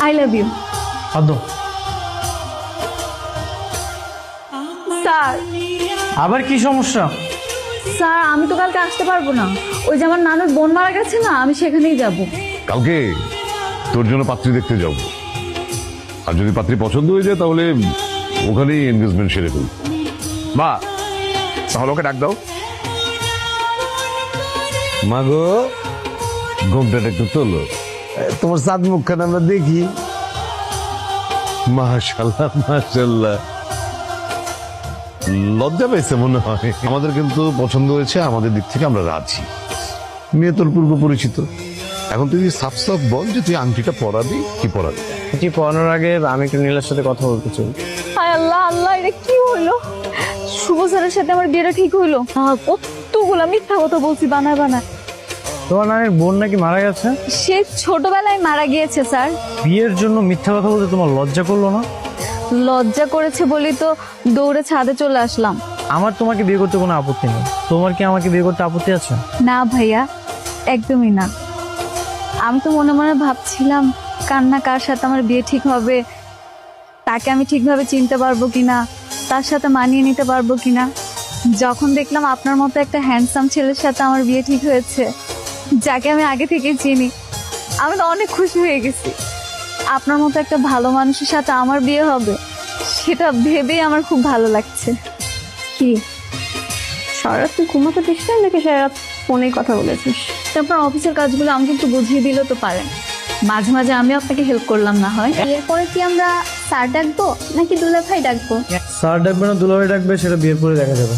I love you. আদো sir আবার কি সমস্যা? স্যার আমি তো কালকে আসতে পারবো না, ওই যে আমার নানুর বোন মারা গেছে না, আমি সেখানেই যাব। কালকে তোর জন্য পাত্রী দেখতে যাব, আর যদি পাত্রী পছন্দ হয়ে যায় তাহলে ওখানেই এনগেজমেন্ট সেরে ফেলব। মা তাহলে ওকে ডাক দাও। মাগো ঘুমটা একটু তোলো, তোমার চাঁদ মুখখান আমরা দেখি। মাশাল্লাহ মাশাল্লাহ, লজ্জা পেয়েছে মনে হয়। আমাদের কিন্তু পছন্দ হয়েছে, আমাদের দিক থেকে আমরা রাজি। মেয়ে তোর পূর্ব পরিচিত, এখন তুই সাফ সাফ বল যে তুই আংটিটা পরাবি কি পরাবি। এটি পড়ানোর আগে আমি একটু নীলার সাথে কথা বলতে চাই। হায় আল্লাহ আল্লাহ, এটা কি হলো? শুভ স্যারের সাথে আমার বিয়েটা ঠিক হইলো? কতগুলা মিথ্যা কথা বলছি বানায় বানায়। তোমার নানির বোন নাকি মারা গেছে? সে ছোটবেলায় মারা গিয়েছে স্যার। বিয়ের জন্য মিথ্যা কথা বলতে তোমার লজ্জা করলো না? লজ্জা করেছে বলি তো দৌড়ে ছাদে চলে আসলাম। আমার তোমাকে বিয়ে করতে কোনো আপত্তি নেই, তোমার কি আমাকে বিয়ে করতে আপত্তি আছে? না ভাইয়া, একদমই না। আমি তো মনে মনে ভাবছিলাম কার কার সাথে আমার বিয়ে ঠিক হবে, তাকে আমি ঠিকভাবে চিনতে পারবো কিনা, তার সাথে মানিয়ে নিতে পারবো কিনা। যখন দেখলাম আপনার মতো একটা হ্যান্ডসাম ছেলের সাথে আমার বিয়ে ঠিক হয়েছে, যাকে আমি আগে থেকে চিনি, আমি তো অনেক খুশি হয়ে গেছি। আপনার মতো একটা ভালো মানুষের সাথে আমার বিয়ে হবে, সেটা ভেবেই আমার খুব ভালো লাগছে। কি সারা রাত তুই ঘুমাতে দিস না নাকি সারা রাত ফোনেই কথা বলেছিস? তারপর অফিসের কাজগুলো আমাকে একটু বুঝিয়ে দিলে তো পারেন, মাঝে মাঝে আমি আপনাকে হেল্প করলাম না হয়। এরপরে কি আমরা স্যার ডাকবো নাকি দুলা ভাই ডাকবো? স্যার ডাকবে না দুলাভাই ডাকবে সেটা বিয়ের পরে দেখা যাবে।